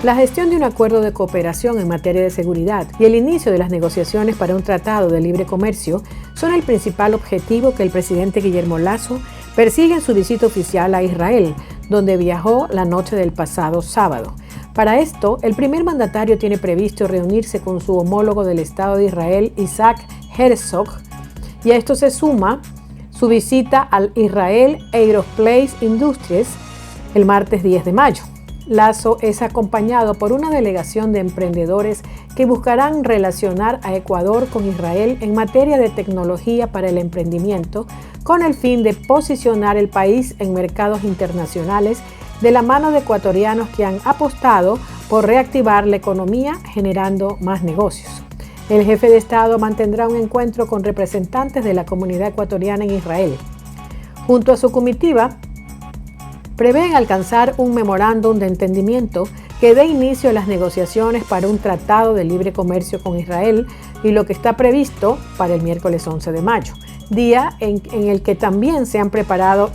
La gestión de un acuerdo de cooperación en materia de seguridad y el inicio de las negociaciones para un tratado de libre comercio son el principal objetivo que el presidente Guillermo Lasso persigue en su visita oficial a Israel, donde viajó la noche del pasado sábado. Para esto, el primer mandatario tiene previsto reunirse con su homólogo del Estado de Israel, Isaac Herzog, y a esto se suma su visita al Israel Aerospace Industries el martes 10 de mayo. Lasso es acompañado por una delegación de emprendedores que buscarán relacionar a Ecuador con Israel en materia de tecnología para el emprendimiento, con el fin de posicionar el país en mercados internacionales de la mano de ecuatorianos que han apostado por reactivar la economía generando más negocios. El jefe de Estado mantendrá un encuentro con representantes de la comunidad ecuatoriana en Israel. Junto a su comitiva, prevén alcanzar un memorándum de entendimiento que dé inicio a las negociaciones para un tratado de libre comercio con Israel y lo que está previsto para el miércoles 11 de mayo, día en el que también se han preparado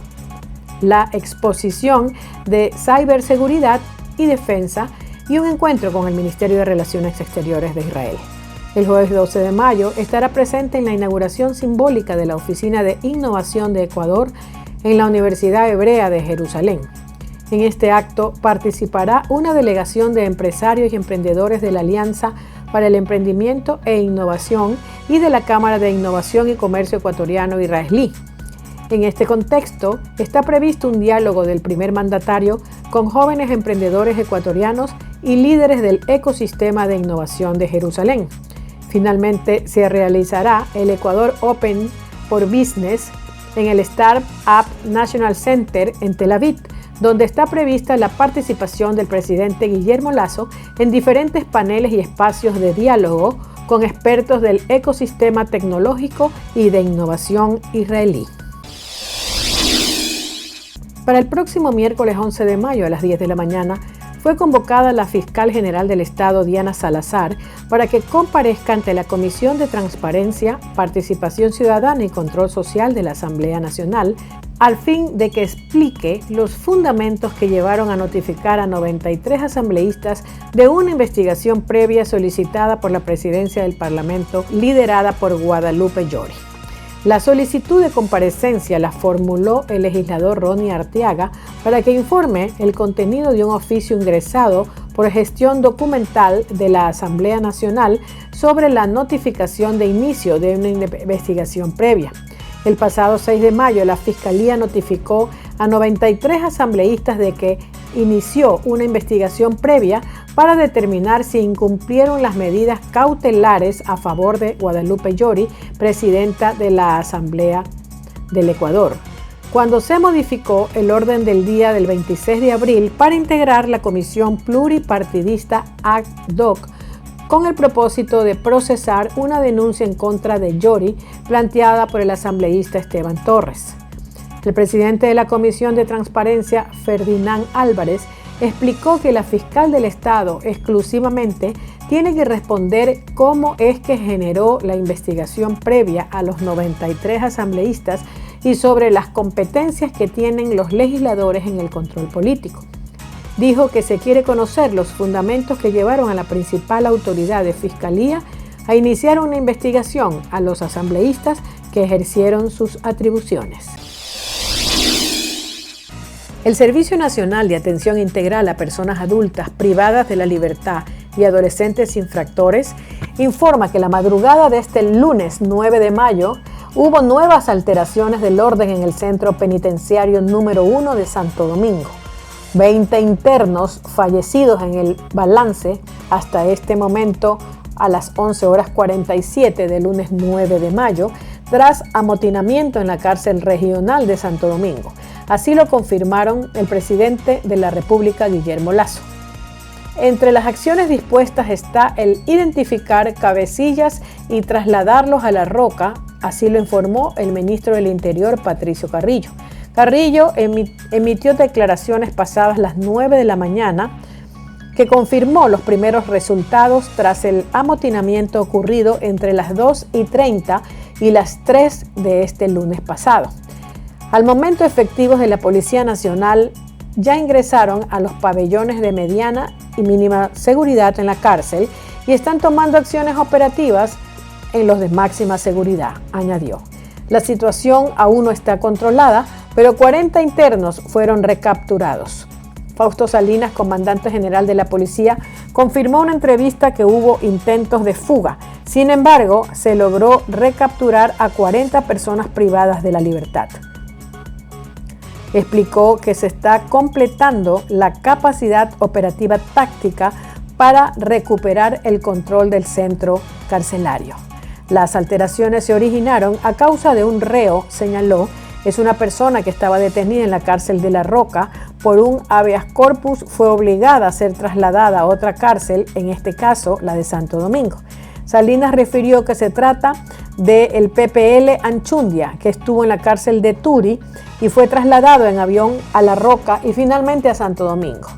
la exposición de ciberseguridad y defensa y un encuentro con el Ministerio de Relaciones Exteriores de Israel. El jueves 12 de mayo estará presente en la inauguración simbólica de la Oficina de Innovación de Ecuador en la Universidad Hebrea de Jerusalén. En este acto participará una delegación de empresarios y emprendedores de la Alianza para el Emprendimiento e Innovación y de la Cámara de Innovación y Comercio Ecuatoriano israelí. En este contexto, está previsto un diálogo del primer mandatario con jóvenes emprendedores ecuatorianos y líderes del ecosistema de innovación de Jerusalén. Finalmente, se realizará el Ecuador Open for Business en el Startup National Center en Tel Aviv, donde está prevista la participación del presidente Guillermo Lasso en diferentes paneles y espacios de diálogo con expertos del ecosistema tecnológico y de innovación israelí. Para el próximo miércoles 11 de mayo a las 10 de la mañana, fue convocada la fiscal general del Estado, Diana Salazar, para que comparezca ante la Comisión de Transparencia, Participación Ciudadana y Control Social de la Asamblea Nacional, al fin de que explique los fundamentos que llevaron a notificar a 93 asambleístas de una investigación previa solicitada por la Presidencia del Parlamento, liderada por Guadalupe Llori. La solicitud de comparecencia la formuló el legislador Ronnie Arteaga para que informe el contenido de un oficio ingresado por gestión documental de la Asamblea Nacional sobre la notificación de inicio de una investigación previa. El pasado 6 de mayo, la Fiscalía notificó a 93 asambleístas de que inició una investigación previa para determinar si incumplieron las medidas cautelares a favor de Guadalupe Llori, presidenta de la Asamblea del Ecuador, cuando se modificó el orden del día del 26 de abril para integrar la Comisión Pluripartidista ad hoc con el propósito de procesar una denuncia en contra de Llori planteada por el asambleísta Esteban Torres. El presidente de la Comisión de Transparencia, Ferdinand Álvarez, explicó que la fiscal del Estado exclusivamente tiene que responder cómo es que generó la investigación previa a los 93 asambleístas y sobre las competencias que tienen los legisladores en el control político. Dijo que se quiere conocer los fundamentos que llevaron a la principal autoridad de fiscalía a iniciar una investigación a los asambleístas que ejercieron sus atribuciones. El Servicio Nacional de Atención Integral a Personas Adultas Privadas de la Libertad y Adolescentes Infractores informa que la madrugada de este lunes 9 de mayo hubo nuevas alteraciones del orden en el Centro Penitenciario número 1 de Santo Domingo. 20 internos fallecidos en el balance hasta este momento a las 11:47 del lunes 9 de mayo, tras amotinamiento en la cárcel regional de Santo Domingo. Así lo confirmaron el presidente de la República, Guillermo Lasso. Entre las acciones dispuestas está el identificar cabecillas y trasladarlos a La Roca, así lo informó el ministro del Interior, Patricio Carrillo. Carrillo emitió declaraciones pasadas las 9 de la mañana que confirmó los primeros resultados tras el amotinamiento ocurrido entre las 2:30 y las 3 de este lunes pasado. Al momento, efectivos de la Policía Nacional ya ingresaron a los pabellones de mediana y mínima seguridad en la cárcel y están tomando acciones operativas en los de máxima seguridad, añadió. La situación aún no está controlada, pero 40 internos fueron recapturados. Fausto Salinas, comandante general de la policía, confirmó en una entrevista que hubo intentos de fuga. Sin embargo, se logró recapturar a 40 personas privadas de la libertad. Explicó que se está completando la capacidad operativa táctica para recuperar el control del centro carcelario. Las alteraciones se originaron a causa de un reo, señaló. Es una persona que estaba detenida en la cárcel de La Roca por un habeas corpus, fue obligada a ser trasladada a otra cárcel, en este caso la de Santo Domingo. Salinas refirió que se trata del PPL Anchundia, que estuvo en la cárcel de Turi y fue trasladado en avión a La Roca y finalmente a Santo Domingo.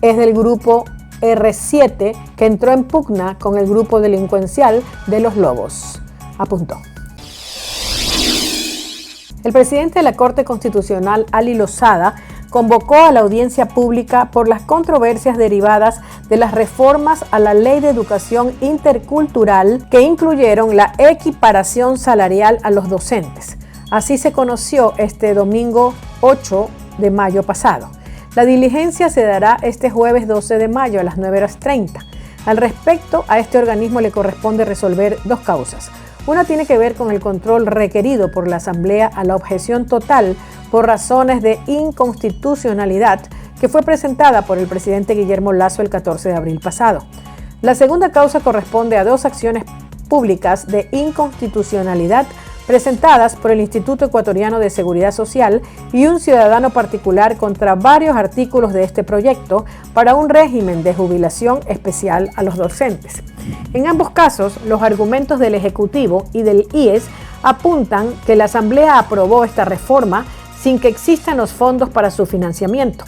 Es del grupo R7 que entró en pugna con el grupo delincuencial de Los Lobos, apuntó. El presidente de la Corte Constitucional, Ali Lozada, convocó a la audiencia pública por las controversias derivadas de las reformas a la Ley de Educación Intercultural que incluyeron la equiparación salarial a los docentes. Así se conoció este domingo 8 de mayo pasado. La diligencia se dará este jueves 12 de mayo a las 9:30. Al respecto, a este organismo le corresponde resolver dos causas. Una tiene que ver con el control requerido por la Asamblea a la objeción total por razones de inconstitucionalidad que fue presentada por el presidente Guillermo Lasso el 14 de abril pasado. La segunda causa corresponde a dos acciones públicas de inconstitucionalidad presentadas por el Instituto Ecuatoriano de Seguridad Social y un ciudadano particular contra varios artículos de este proyecto para un régimen de jubilación especial a los docentes. En ambos casos, los argumentos del Ejecutivo y del IES apuntan que la Asamblea aprobó esta reforma sin que existan los fondos para su financiamiento.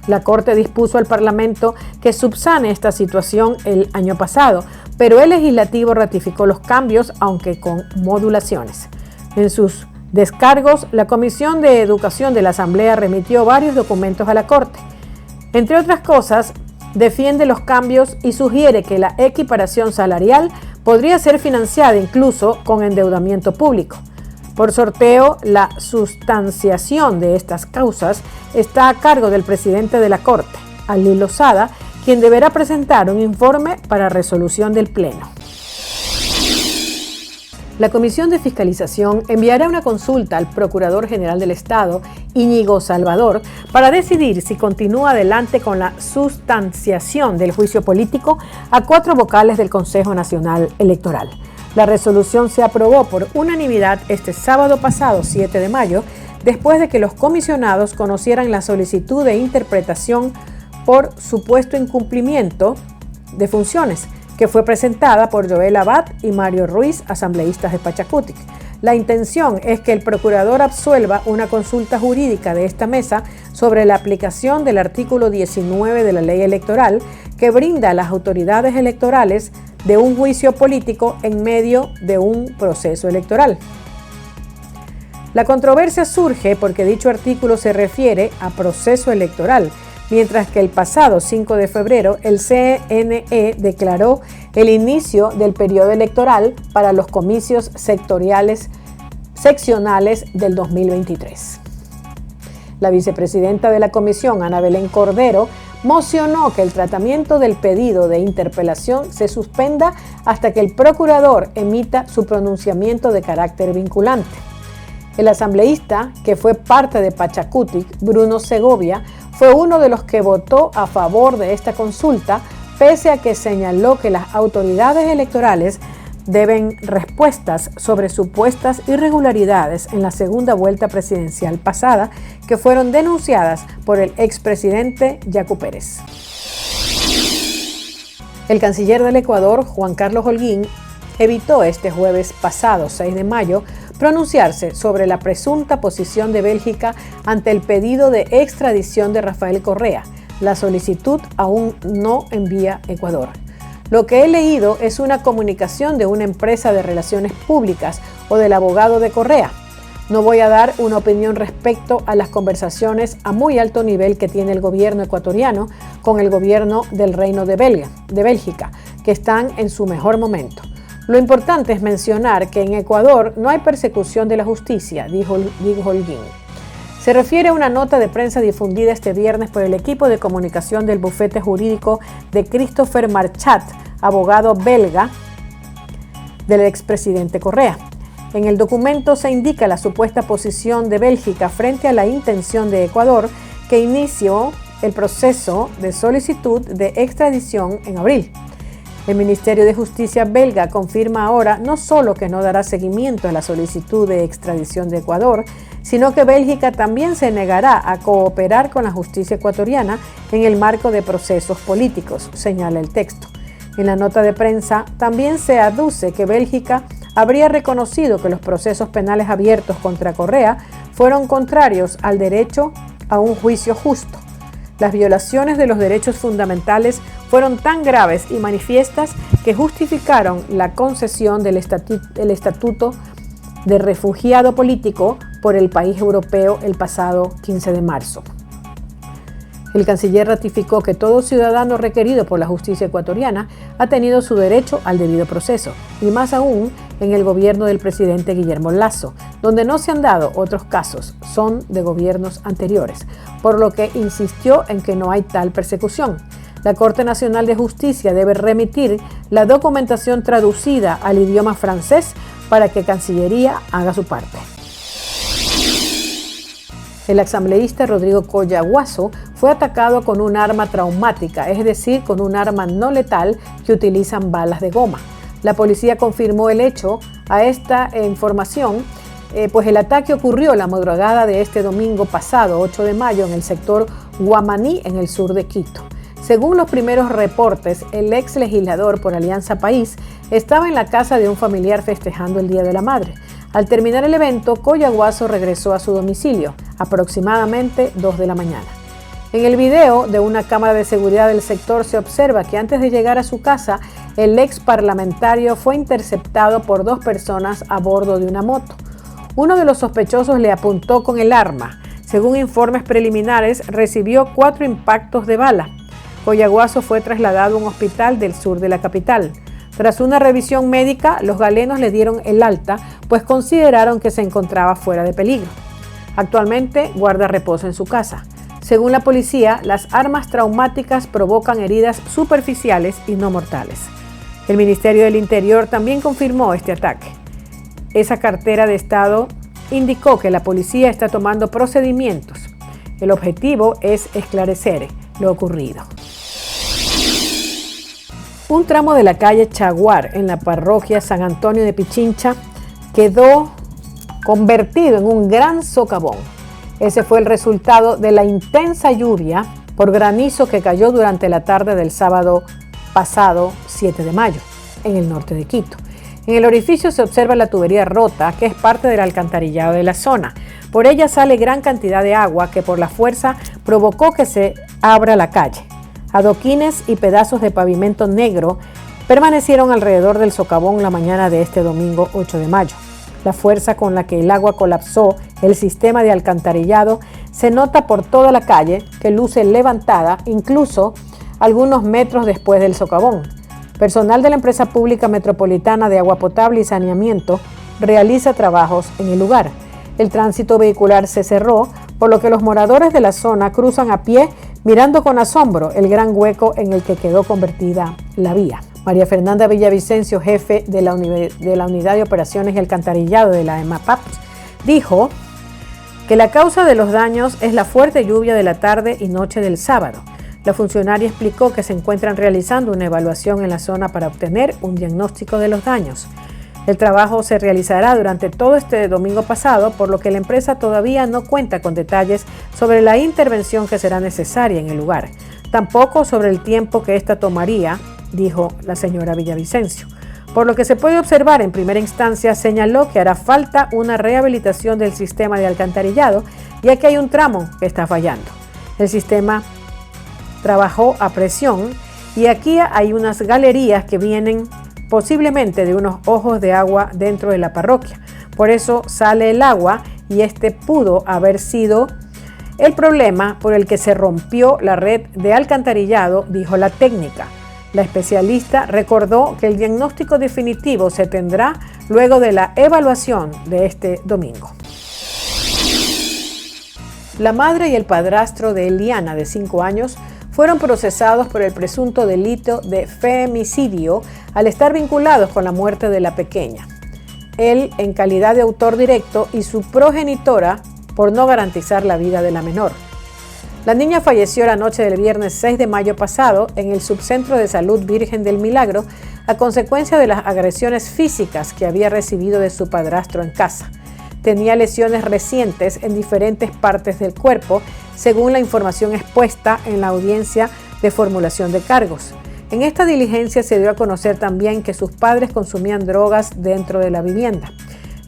La Corte dispuso al Parlamento que subsane esta situación el año pasado, pero el Legislativo ratificó los cambios, aunque con modulaciones. En sus descargos, la Comisión de Educación de la Asamblea remitió varios documentos a la Corte. Entre otras cosas, defiende los cambios y sugiere que la equiparación salarial podría ser financiada incluso con endeudamiento público. Por sorteo, la sustanciación de estas causas está a cargo del presidente de la Corte, Ali Lozada, quien deberá presentar un informe para resolución del Pleno. La Comisión de Fiscalización enviará una consulta al Procurador General del Estado, Íñigo Salvador, para decidir si continúa adelante con la sustanciación del juicio político a 4 vocales del Consejo Nacional Electoral. La resolución se aprobó por unanimidad este sábado pasado, 7 de mayo, después de que los comisionados conocieran la solicitud de interpretación por supuesto incumplimiento de funciones, que fue presentada por Joel Abad y Mario Ruiz, asambleístas de Pachacutic. La intención es que el procurador absuelva una consulta jurídica de esta mesa sobre la aplicación del artículo 19 de la ley electoral que brinda a las autoridades electorales de un juicio político en medio de un proceso electoral. La controversia surge porque dicho artículo se refiere a proceso electoral, mientras que el pasado 5 de febrero el CNE declaró el inicio del periodo electoral para los comicios seccionales del 2023. La vicepresidenta de la comisión, Ana Belén Cordero, mocionó que el tratamiento del pedido de interpelación se suspenda hasta que el procurador emita su pronunciamiento de carácter vinculante. El asambleísta, que fue parte de Pachacutic, Bruno Segovia, fue uno de los que votó a favor de esta consulta, pese a que señaló que las autoridades electorales deben respuestas sobre supuestas irregularidades en la segunda vuelta presidencial pasada, que fueron denunciadas por el expresidente Yacu Pérez. El canciller del Ecuador, Juan Carlos Holguín, evitó este jueves pasado, 6 de mayo, pronunciarse sobre la presunta posición de Bélgica ante el pedido de extradición de Rafael Correa. La solicitud aún no envía Ecuador. Lo que he leído es una comunicación de una empresa de relaciones públicas o del abogado de Correa. No voy a dar una opinión respecto a las conversaciones a muy alto nivel que tiene el gobierno ecuatoriano con el gobierno del Reino de Bélgica, que están en su mejor momento. Lo importante es mencionar que en Ecuador no hay persecución de la justicia, dijo Holguín. Se refiere a una nota de prensa difundida este viernes por el equipo de comunicación del bufete jurídico de Christopher Marchant, abogado belga del expresidente Correa. En el documento se indica la supuesta posición de Bélgica frente a la intención de Ecuador, que inició el proceso de solicitud de extradición en abril. El Ministerio de Justicia belga confirma ahora no solo que no dará seguimiento a la solicitud de extradición de Ecuador, sino que Bélgica también se negará a cooperar con la justicia ecuatoriana en el marco de procesos políticos, señala el texto. En la nota de prensa también se aduce que Bélgica habría reconocido que los procesos penales abiertos contra Correa fueron contrarios al derecho a un juicio justo. Las violaciones de los derechos fundamentales fueron tan graves y manifiestas que justificaron la concesión del estatuto de refugiado político por el país europeo el pasado 15 de marzo. El canciller ratificó que todo ciudadano requerido por la justicia ecuatoriana ha tenido su derecho al debido proceso, y más aún en el gobierno del presidente Guillermo Lasso, donde no se han dado otros casos, son de gobiernos anteriores, por lo que insistió en que no hay tal persecución. La Corte Nacional de Justicia debe remitir la documentación traducida al idioma francés para que Cancillería haga su parte. El asambleísta Rodrigo Collaguazo fue atacado con un arma traumática, es decir, con un arma no letal que utilizan balas de goma. La policía confirmó el hecho a esta información, pues el ataque ocurrió la madrugada de este domingo pasado, 8 de mayo, en el sector Guamaní, en el sur de Quito. Según los primeros reportes, el ex legislador por Alianza País estaba en la casa de un familiar festejando el Día de la Madre. Al terminar el evento, Collaguazo regresó a su domicilio, aproximadamente 2 de la mañana. En el video de una cámara de seguridad del sector se observa que antes de llegar a su casa, el ex parlamentario fue interceptado por 2 personas a bordo de una moto. Uno de los sospechosos le apuntó con el arma. Según informes preliminares, recibió 4 impactos de bala. Collaguazo fue trasladado a un hospital del sur de la capital. Tras una revisión médica, los galenos le dieron el alta, pues consideraron que se encontraba fuera de peligro. Actualmente guarda reposo en su casa. Según la policía, las armas traumáticas provocan heridas superficiales y no mortales. El Ministerio del Interior también confirmó este ataque. Esa cartera de Estado indicó que la policía está tomando procedimientos. El objetivo es esclarecer lo ocurrido. Un tramo de la calle Chaguar en la parroquia San Antonio de Pichincha quedó convertido en un gran socavón. Ese fue el resultado de la intensa lluvia por granizo que cayó durante la tarde del sábado pasado 7 de mayo en el norte de Quito. En el orificio se observa la tubería rota, que es parte del alcantarillado de la zona. Por ella sale gran cantidad de agua que por la fuerza provocó que se abra la calle. Adoquines y pedazos de pavimento negro permanecieron alrededor del socavón la mañana de este domingo 8 de mayo. La fuerza con la que el agua colapsó el sistema de alcantarillado se nota por toda la calle, que luce levantada incluso algunos metros después del socavón. Personal de la empresa pública metropolitana de agua potable y saneamiento realiza trabajos en el lugar. El tránsito vehicular se cerró, por lo que los moradores de la zona cruzan a pie mirando con asombro el gran hueco en el que quedó convertida la vía. María Fernanda Villavicencio, jefe de la Unidad de Operaciones y Alcantarillado de la EMAPAP, dijo que la causa de los daños es la fuerte lluvia de la tarde y noche del sábado. La funcionaria explicó que se encuentran realizando una evaluación en la zona para obtener un diagnóstico de los daños. El trabajo se realizará durante todo este domingo pasado, por lo que la empresa todavía no cuenta con detalles sobre la intervención que será necesaria en el lugar. Tampoco sobre el tiempo que esta tomaría, dijo la señora Villavicencio. Por lo que se puede observar en primera instancia, señaló que hará falta una rehabilitación del sistema de alcantarillado, ya que hay un tramo que está fallando. El sistema trabajó a presión y aquí hay unas galerías que vienen posiblemente de unos ojos de agua dentro de la parroquia. Por eso sale el agua y este pudo haber sido el problema por el que se rompió la red de alcantarillado, dijo la técnica. La especialista recordó que el diagnóstico definitivo se tendrá luego de la evaluación de este domingo. La madre y el padrastro de Eliana, de 5 años, fueron procesados por el presunto delito de femicidio al estar vinculados con la muerte de la pequeña. Él en calidad de autor directo y su progenitora por no garantizar la vida de la menor. La niña falleció la noche del viernes 6 de mayo pasado en el Subcentro de Salud Virgen del Milagro a consecuencia de las agresiones físicas que había recibido de su padrastro en casa. Tenía lesiones recientes en diferentes partes del cuerpo, según la información expuesta en la audiencia de formulación de cargos. En esta diligencia se dio a conocer también que sus padres consumían drogas dentro de la vivienda.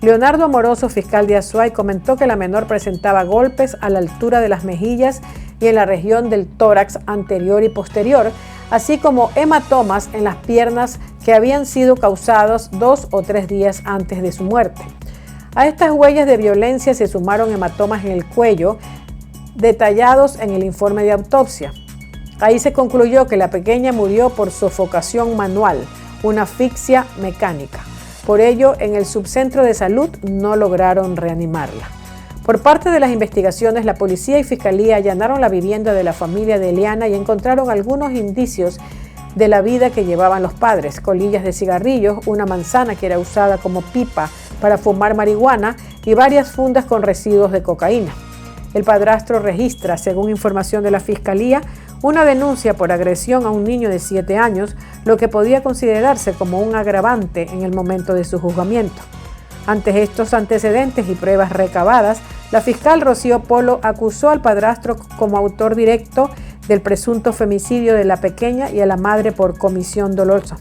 Leonardo Amoroso, fiscal de Azuay, comentó que la menor presentaba golpes a la altura de las mejillas y en la región del tórax anterior y posterior, así como hematomas en las piernas que habían sido causados 2 o 3 días antes de su muerte. A estas huellas de violencia se sumaron hematomas en el cuello, detallados en el informe de autopsia. Ahí se concluyó que la pequeña murió por sofocación manual, una asfixia mecánica. Por ello, en el subcentro de salud no lograron reanimarla. Por parte de las investigaciones, la policía y fiscalía allanaron la vivienda de la familia de Eliana y encontraron algunos indicios de la vida que llevaban los padres: colillas de cigarrillos, una manzana que era usada como pipa para fumar marihuana y varias fundas con residuos de cocaína. El padrastro registra, según información de la fiscalía, una denuncia por agresión a un niño de 7 años, lo que podía considerarse como un agravante en el momento de su juzgamiento. Ante estos antecedentes y pruebas recabadas, la fiscal Rocío Polo acusó al padrastro como autor directo del presunto femicidio de la pequeña y a la madre por comisión dolosa.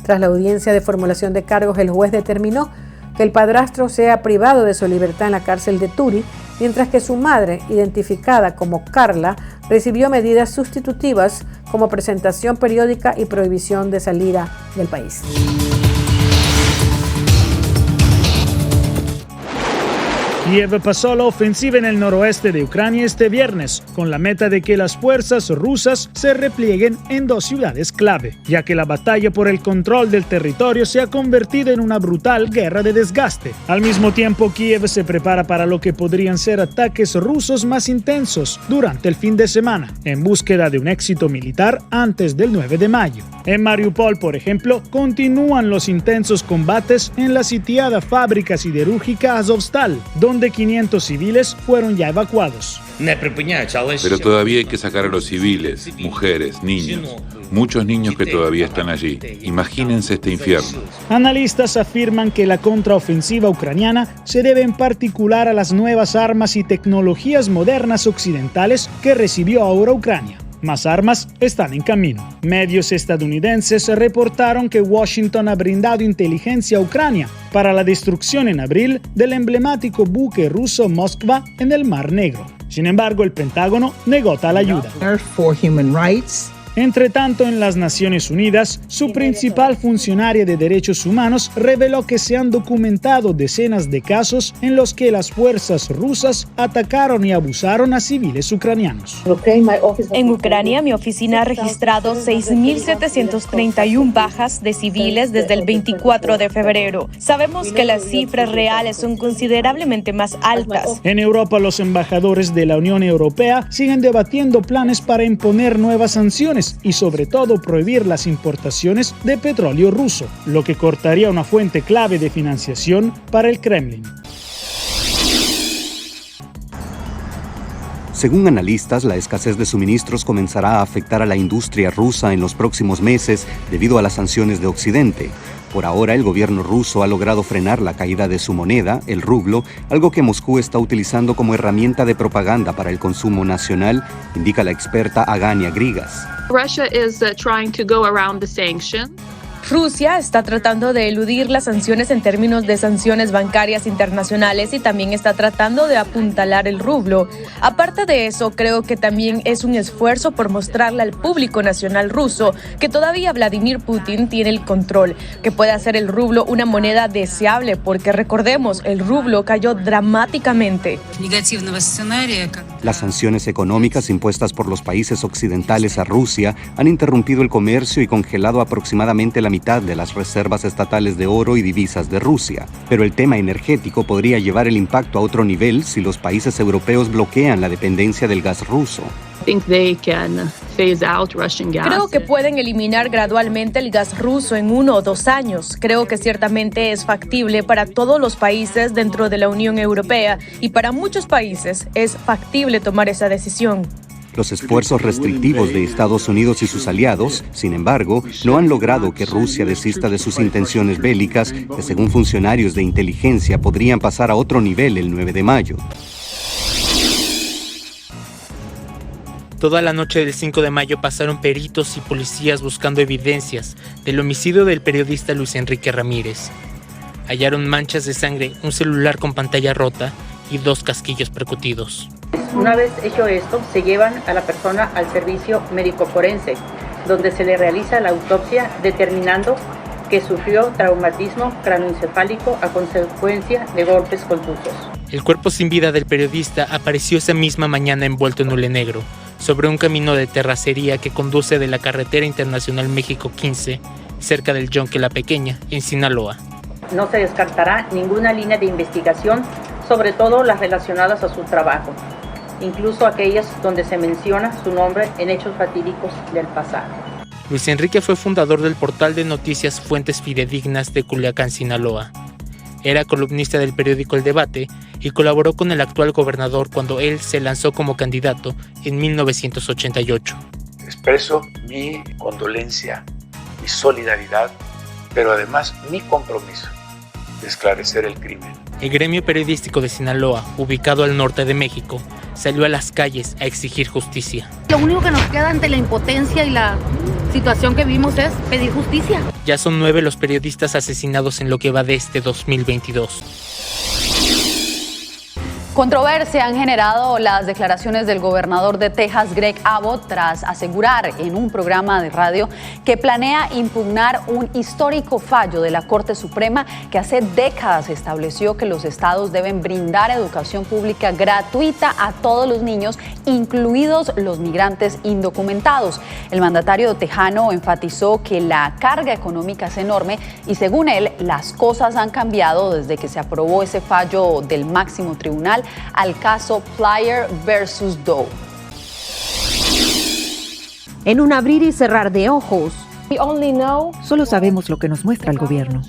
Tras la audiencia de formulación de cargos, el juez determinó que el padrastro sea privado de su libertad en la cárcel de Turi, mientras que su madre, identificada como Carla, recibió medidas sustitutivas como presentación periódica y prohibición de salida del país. Kiev pasó la ofensiva en el noroeste de Ucrania este viernes, con la meta de que las fuerzas rusas se replieguen en 2 ciudades clave, ya que la batalla por el control del territorio se ha convertido en una brutal guerra de desgaste. Al mismo tiempo, Kiev se prepara para lo que podrían ser ataques rusos más intensos durante el fin de semana, en búsqueda de un éxito militar antes del 9 de mayo. En Mariupol, por ejemplo, continúan los intensos combates en la sitiada fábrica siderúrgica Azovstal, donde 500 civiles fueron ya evacuados. Pero todavía hay que sacar a los civiles, mujeres, niños. Muchos niños que todavía están allí. Imagínense este infierno. Analistas afirman que la contraofensiva ucraniana se debe en particular a las nuevas armas y tecnologías modernas occidentales que recibió ahora Ucrania. Más armas están en camino. Medios estadounidenses reportaron que Washington ha brindado inteligencia a Ucrania para la destrucción en abril del emblemático buque ruso Moskva en el Mar Negro. Sin embargo, el Pentágono negó tal ayuda. Entre tanto, en las Naciones Unidas, su principal funcionaria de derechos humanos reveló que se han documentado decenas de casos en los que las fuerzas rusas atacaron y abusaron a civiles ucranianos. En Ucrania, mi oficina ha registrado 6.731 bajas de civiles desde el 24 de febrero. Sabemos que las cifras reales son considerablemente más altas. En Europa, los embajadores de la Unión Europea siguen debatiendo planes para imponer nuevas sanciones y sobre todo prohibir las importaciones de petróleo ruso, lo que cortaría una fuente clave de financiación para el Kremlin. Según analistas, la escasez de suministros comenzará a afectar a la industria rusa en los próximos meses debido a las sanciones de Occidente. Por ahora, el gobierno ruso ha logrado frenar la caída de su moneda, el rublo, algo que Moscú está utilizando como herramienta de propaganda para el consumo nacional, indica la experta Agania Grigas. Rusia está tratando de eludir las sanciones en términos de sanciones bancarias internacionales y también está tratando de apuntalar el rublo. Aparte de eso, creo que también es un esfuerzo por mostrarle al público nacional ruso que todavía Vladimir Putin tiene el control, que puede hacer el rublo una moneda deseable, porque recordemos, el rublo cayó dramáticamente. Las sanciones económicas impuestas por los países occidentales a Rusia han interrumpido el comercio y congelado aproximadamente la mitad de las reservas estatales de oro y divisas de Rusia. Pero el tema energético podría llevar el impacto a otro nivel si los países europeos bloquean la dependencia del gas ruso. Creo que pueden eliminar gradualmente el gas ruso en 1 o 2 años. Creo que ciertamente es factible para todos los países dentro de la Unión Europea y para muchos países es factible tomar esa decisión. Los esfuerzos restrictivos de Estados Unidos y sus aliados, sin embargo, no han logrado que Rusia desista de sus intenciones bélicas, que según funcionarios de inteligencia podrían pasar a otro nivel el 9 de mayo. Toda la noche del 5 de mayo pasaron peritos y policías buscando evidencias del homicidio del periodista Luis Enrique Ramírez. Hallaron manchas de sangre, un celular con pantalla rota y 2 casquillos percutidos. Una vez hecho esto, se llevan a la persona al servicio médico forense, donde se le realiza la autopsia determinando que sufrió traumatismo craneoencefálico a consecuencia de golpes contusos. El cuerpo sin vida del periodista apareció esa misma mañana envuelto en hule negro, sobre un camino de terracería que conduce de la carretera internacional México 15, cerca del Yonque La Pequeña, en Sinaloa. No se descartará ninguna línea de investigación, sobre todo las relacionadas a su trabajo, incluso aquellas donde se menciona su nombre en hechos fatídicos del pasado. Luis Enrique fue fundador del portal de noticias Fuentes Fidedignas de Culiacán, Sinaloa. Era columnista del periódico El Debate y colaboró con el actual gobernador cuando él se lanzó como candidato en 1988. Expreso mi condolencia, mi solidaridad, pero además mi compromiso de esclarecer el crimen. El gremio periodístico de Sinaloa, ubicado al norte de México, salió a las calles a exigir justicia. Lo único que nos queda ante la impotencia y la situación que vivimos es pedir justicia. Ya son 9 los periodistas asesinados en lo que va de este 2022. Controversia han generado las declaraciones del gobernador de Texas, Greg Abbott, tras asegurar en un programa de radio que planea impugnar un histórico fallo de la Corte Suprema que hace décadas estableció que los estados deben brindar educación pública gratuita a todos los niños, incluidos los migrantes indocumentados. El mandatario tejano enfatizó que la carga económica es enorme y, según él, las cosas han cambiado desde que se aprobó ese fallo del máximo tribunal al caso Plyer versus Doe. En un abrir y cerrar de ojos, solo sabemos lo que nos muestra el gobierno.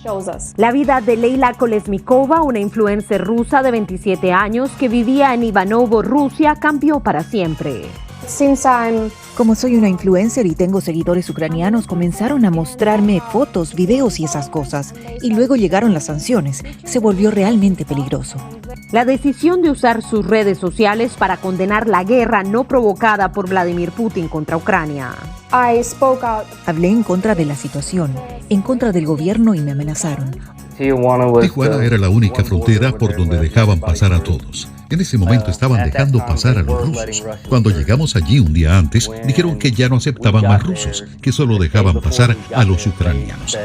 La vida de Leila Kolesnikova, una influencer rusa de 27 años que vivía en Ivanovo, Rusia, cambió para siempre. Como soy una influencer y tengo seguidores ucranianos, comenzaron a mostrarme fotos, videos y esas cosas. Y luego llegaron las sanciones. Se volvió realmente peligroso. La decisión de usar sus redes sociales para condenar la guerra no provocada por Vladimir Putin contra Ucrania. Hablé en contra de la situación, en contra del gobierno y me amenazaron. Tijuana era la única frontera por donde dejaban pasar a todos. En ese momento estaban dejando pasar a los rusos. Cuando llegamos allí un día antes, dijeron que ya no aceptaban más rusos, que solo dejaban pasar a los ucranianos.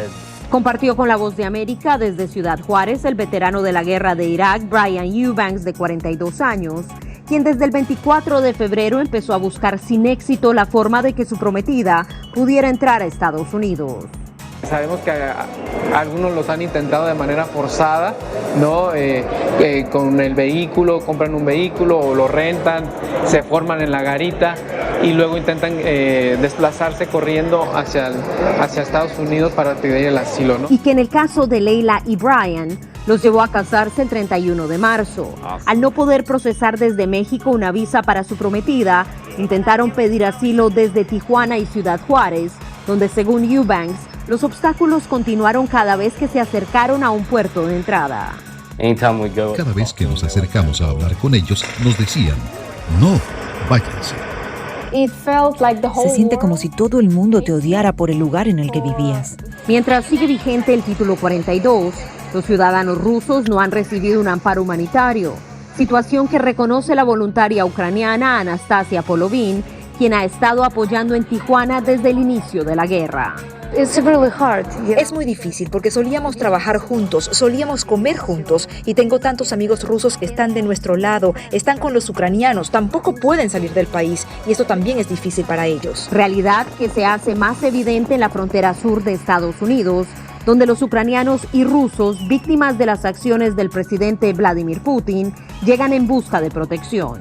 Compartió con La Voz de América desde Ciudad Juárez el veterano de la guerra de Irak, Brian Eubanks, de 42 años, quien desde el 24 de febrero empezó a buscar sin éxito la forma de que su prometida pudiera entrar a Estados Unidos. Sabemos que algunos los han intentado de manera forzada, ¿no? Con el vehículo, compran un vehículo o lo rentan, se forman en la garita y luego intentan desplazarse corriendo hacia Estados Unidos para pedir el asilo, ¿no? Y que en el caso de Leila y Brian, los llevó a casarse el 31 de marzo. Al no poder procesar desde México una visa para su prometida, intentaron pedir asilo desde Tijuana y Ciudad Juárez, donde, según Eubanks, los obstáculos continuaron cada vez que se acercaron a un puerto de entrada. Cada vez que nos acercamos a hablar con ellos, nos decían, no, váyanse. Se siente como si todo el mundo te odiara por el lugar en el que vivías. Mientras sigue vigente el título 42, los ciudadanos rusos no han recibido un amparo humanitario, situación que reconoce la voluntaria ucraniana Anastasia Polovin, quien ha estado apoyando en Tijuana desde el inicio de la guerra. Es muy difícil porque solíamos trabajar juntos, solíamos comer juntos y tengo tantos amigos rusos que están de nuestro lado, están con los ucranianos, tampoco pueden salir del país y esto también es difícil para ellos. Realidad que se hace más evidente en la frontera sur de Estados Unidos, donde los ucranianos y rusos, víctimas de las acciones del presidente Vladimir Putin, llegan en busca de protección.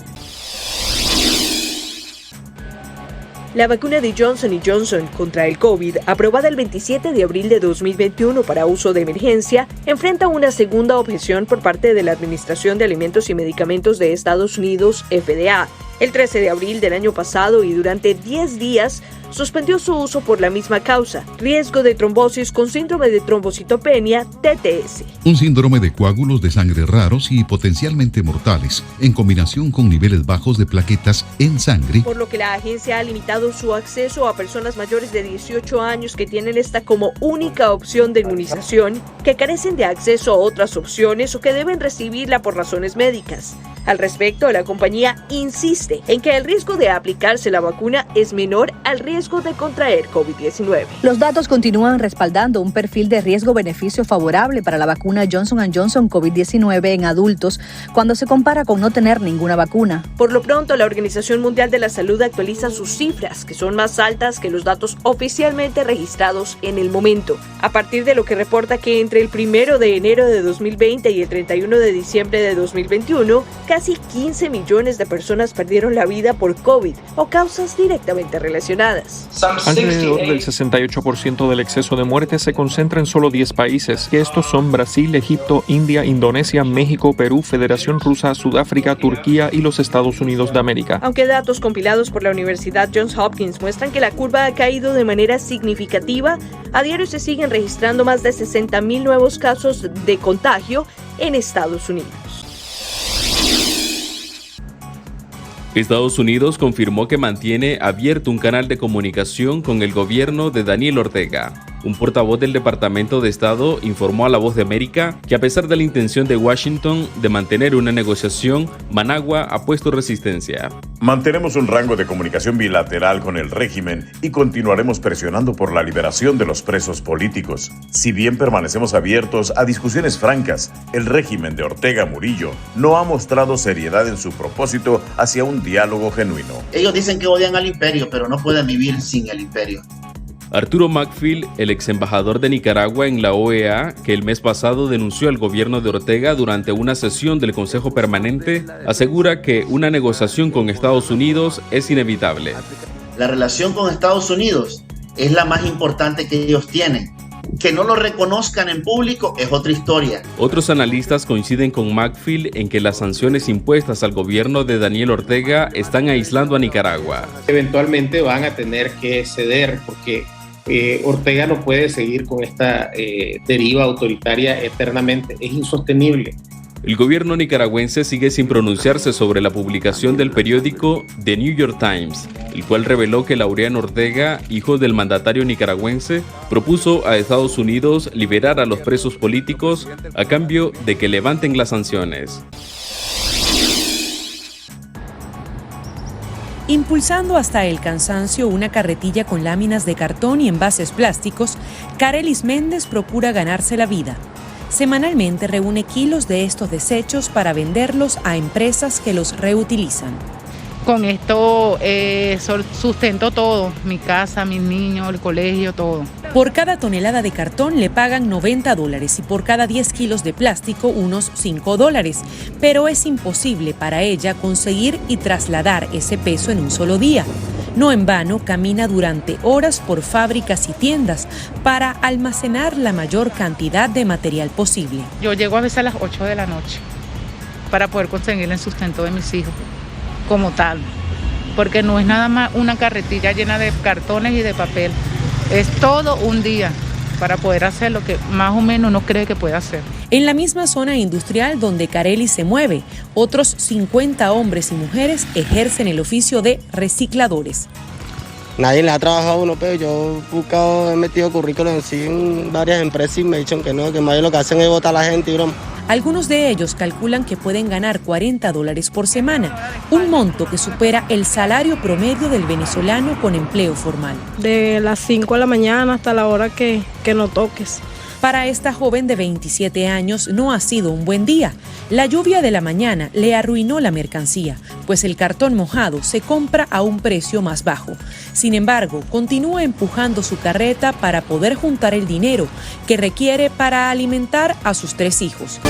La vacuna de Johnson & Johnson contra el COVID, aprobada el 27 de abril de 2021 para uso de emergencia, enfrenta una segunda objeción por parte de la Administración de Alimentos y Medicamentos de Estados Unidos, FDA. El 13 de abril del año pasado y durante 10 días suspendió su uso por la misma causa, riesgo de trombosis con síndrome de trombocitopenia, TTS. Un síndrome de coágulos de sangre raros y potencialmente mortales, en combinación con niveles bajos de plaquetas en sangre. Por lo que la agencia ha limitado su acceso a personas mayores de 18 años que tienen esta como única opción de inmunización, que carecen de acceso a otras opciones o que deben recibirla por razones médicas. Al respecto, la compañía insiste en que el riesgo de aplicarse la vacuna es menor al riesgo de contraer COVID-19. Los datos continúan respaldando un perfil de riesgo-beneficio favorable para la vacuna Johnson & Johnson COVID-19 en adultos cuando se compara con no tener ninguna vacuna. Por lo pronto, la Organización Mundial de la Salud actualiza sus cifras, que son más altas que los datos oficialmente registrados en el momento, a partir de lo que reporta que entre el 1 de enero de 2020 y el 31 de diciembre de 2021, casi 15 millones de personas perdieron la vida por COVID o causas directamente relacionadas. Alrededor del 68% del exceso de muertes se concentra en solo 10 países, que estos son Brasil, Egipto, India, Indonesia, México, Perú, Federación Rusa, Sudáfrica, Turquía y los Estados Unidos de América. Aunque datos compilados por la Universidad Johns Hopkins muestran que la curva ha caído de manera significativa, a diario se siguen registrando más de 60,000 nuevos casos de contagio en Estados Unidos. Estados Unidos confirmó que mantiene abierto un canal de comunicación con el gobierno de Daniel Ortega. Un portavoz del Departamento de Estado informó a La Voz de América que a pesar de la intención de Washington de mantener una negociación, Managua ha puesto resistencia. Mantenemos un rango de comunicación bilateral con el régimen y continuaremos presionando por la liberación de los presos políticos. Si bien permanecemos abiertos a discusiones francas, el régimen de Ortega Murillo no ha mostrado seriedad en su propósito hacia un diálogo genuino. Ellos dicen que odian al imperio, pero no pueden vivir sin el imperio. Arturo Macfield, el ex embajador de Nicaragua en la OEA, que el mes pasado denunció al gobierno de Ortega durante una sesión del Consejo Permanente, asegura que una negociación con Estados Unidos es inevitable. La relación con Estados Unidos es la más importante que ellos tienen. Que no lo reconozcan en público es otra historia. Otros analistas coinciden con Macfield en que las sanciones impuestas al gobierno de Daniel Ortega están aislando a Nicaragua. Eventualmente van a tener que ceder porque Ortega no puede seguir con esta deriva autoritaria eternamente, es insostenible. El gobierno nicaragüense sigue sin pronunciarse sobre la publicación del periódico The New York Times, el cual reveló que Laureano Ortega, hijo del mandatario nicaragüense, propuso a Estados Unidos liberar a los presos políticos a cambio de que levanten las sanciones. Impulsando hasta el cansancio una carretilla con láminas de cartón y envases plásticos, Carelis Méndez procura ganarse la vida. Semanalmente reúne kilos de estos desechos para venderlos a empresas que los reutilizan. Con esto sustento todo, mi casa, mis niños, el colegio, todo. Por cada tonelada de cartón le pagan $90 y por cada 10 kilos de plástico unos $5. Pero es imposible para ella conseguir y trasladar ese peso en un solo día. No en vano camina durante horas por fábricas y tiendas para almacenar la mayor cantidad de material posible. Yo llego a veces a las 8 de la noche para poder conseguir el sustento de mis hijos como tal, porque no es nada más una carretilla llena de cartones y de papel, es todo un día para poder hacer lo que más o menos uno cree que puede hacer. En la misma zona industrial donde Carelis se mueve, otros 50 hombres y mujeres ejercen el oficio de recicladores. nadie le ha trabajado a uno, pero yo he metido currículum en varias empresas y me dicen que no, que más bien lo que hacen es botar a la gente y broma. Algunos de ellos calculan que pueden ganar $40 por semana, un monto que supera el salario promedio del venezolano con empleo formal. De las 5 de la mañana hasta la hora que no toques. Para esta joven de 27 años no ha sido un buen día. La lluvia de la mañana le arruinó la mercancía, pues el cartón mojado se compra a un precio más bajo. Sin embargo, continúa empujando su carreta para poder juntar el dinero que requiere para alimentar a sus 3 hijos.